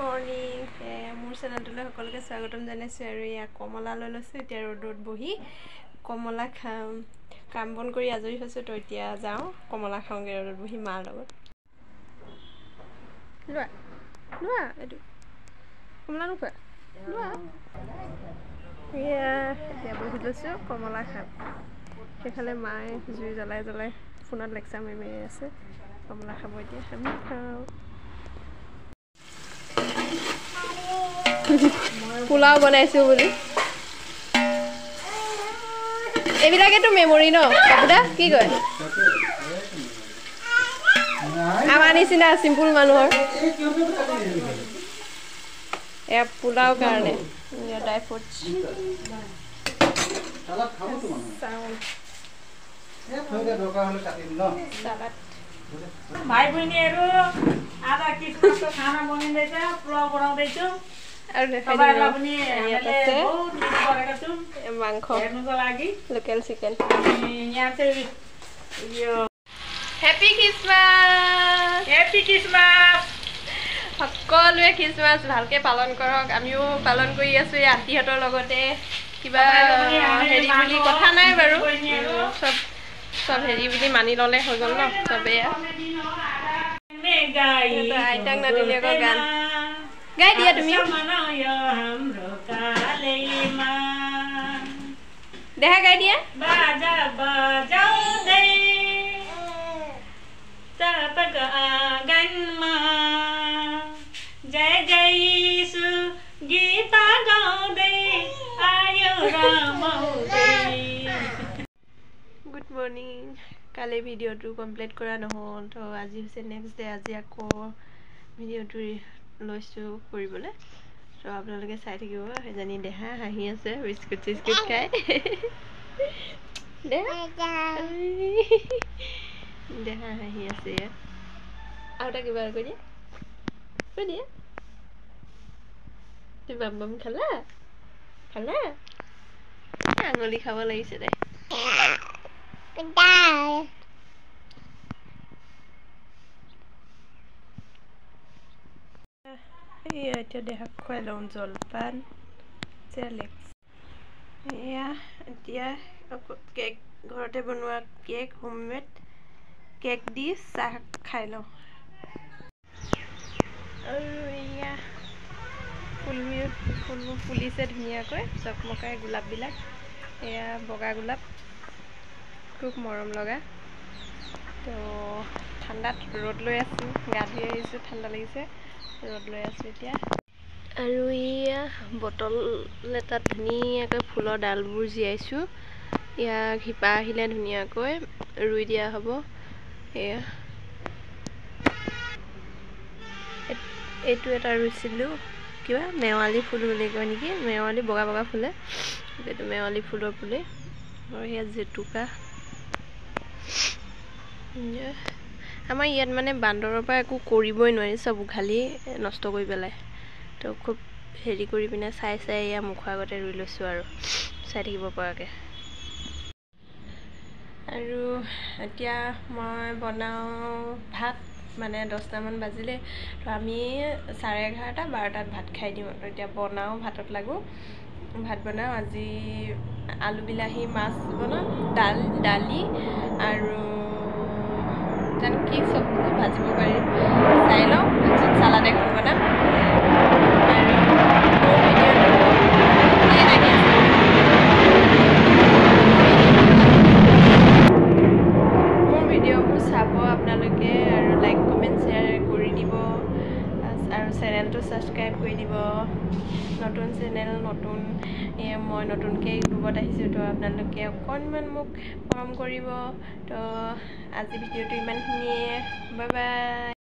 morning মোৰ চেনেলটোলৈ সকলোকে স্বাগতম জনাইছোঁ আৰু এয়া কমলা লৈ লৈছোঁ এতিয়া ৰ'দত বহি কমলা খাম কাম বন কৰি আজৰি হৈছোঁ তো এতিয়া যাওঁ কমলা খাওঁগৈ ৰ'দত বহি মাৰ লগত লোৱা লোৱা এইটো কমলা নোখোৱা লোৱা এয়া এতিয়া বহি লৈছোঁ কমলা খাম সেইফালে মায়ে জুই জ্বলাই জ্বলাই ফোনত লেকচাৰ মাৰি মাৰি আছে কমলা খাব এতিয়া আমি খাওঁ পোলাও বনাইছোঁ বুলি এইবিলাকেতো মেমৰি ন বাবুদা কি কয় আমাৰ নিচিনা চিম্পুল মানুহৰ এয়া পোলাও কাৰণে ড্ৰাই ফ্ৰুটছ भाइ बहिनीहरु आज क्रिसमसको खाना बनिँदैछ पुलाउ बनाउँदैछु আৰু तपाईहरुलाई पनि हामीले बहुत मिस गरेका छौं माংস हेर्नुको लागि लोकल चिकन यहाँ चाहिँ यो हैप्पी क्रिसमस সকলোৱে খ্ৰীষ্টমাছ ভালকে পালন কৰক আমিও পালন কৰি আছো এই আন্টিহঁতৰ লগতে কিবা হেৰি বুলি কথা নাই বাৰু সব হেৰি বুলি মানি ললে হৈ গ'ল ন সবে আইতাক নাতিনীয়েকৰ গান গাই দিয়া তুমি দেখা গাই দিয়া बाजा बजाउँदै चापक आँगनमा जय जय यीशु गीत गाउँदै आयो रमाउँदै गुड मर्निङ काली भिडिओটো कमप्लिट কৰা নহ'ল তো আজি হৈছে নেক্সট ডে আজি আকৌ ভিডিঅ'টো লৈছোঁ কৰিবলৈ তো আপোনালোকে চাই থাকিব সেইজনী দেহা হাঁহি আছে বিস্কুট চিস্কুট খাই দেহা হাঁহি আছে ইয়াত আৰু এটা কিবা কৈ দিয়া তুমি বাম বাম খালা আঙুলি খাব লাগিছে দে এতিয়া দেহাক খুৱাই লওঁ জলপান চেলেক্স এয়া এতিয়া কেক ঘৰতে বনোৱা কেক হোমমেড কেক দি চাহ খাই লওঁ আৰু এয়া ফুলবোৰ ফুলিছে ধুনীয়াকৈ চকমকাই গোলাপবিলাক এয়া বগা গোলাপ খুব মৰম লগা তো ঠাণ্ডাত ৰ'দ লৈ আছোঁ গা ধুই আহিছোঁ ঠাণ্ডা লাগিছে ৰ'দ লৈ আছোঁ এতিয়া আৰু এয়া বটল এটাত ধুনীয়াকৈ ফুলৰ ডালবোৰ জীয়াইছোঁ ইয়াক শিপা আহিলে ধুনীয়াকৈ ৰুই দিয়া হ'ব এয়া এইটো এটা ৰুইছিলোঁ কিবা মেৱালী ফুল বুলি কয় নেকি মেৱালী বগা বগা ফুলে এইটো মেৱালী ফুলৰ পুলি আৰু সেয়া জেতুকা আমাৰ ইয়াত মানে বান্দৰৰ পৰা একো কৰিবই নোৱাৰি চব উঘালি নষ্ট কৰি পেলাই তো খুব হেৰি কৰি পিনে চাই এয়া মুখৰ আগতে ৰুই লৈছোঁ আৰু চাই থাকিব পৰাকৈ আৰু এতিয়া মই বনাওঁ ভাত মানে 10টামান বাজিলে তো আমি 11:30 12টাত ভাত খাই দিওঁ তো এতিয়া বনাওঁ ভাতত লাগোঁ ভাত বনাওঁ আজি আলু বিলাহী মাছ বনাওঁ দালি আৰু জানো কি চব্জি ভাজিব পাৰি চাই লওঁ তাৰপিছত চালাড এখন বনাম আৰু মোৰ ভিডিঅ'বোৰ চাব আপোনালোকে আৰু লাইক কমেণ্ট শ্বেয়াৰ কৰি দিব আৰু চেনেলটো ছাবস্ক্ৰাইব কৰি দিব নতুন চেনেল মই নতুনকৈ ইউটিউবত আহিছোঁ তো আপোনালোকে অকণমান মোক মৰম কৰিব তো আজি ভিডিঅ'টো ইমানখিনিয়ে বাই বাই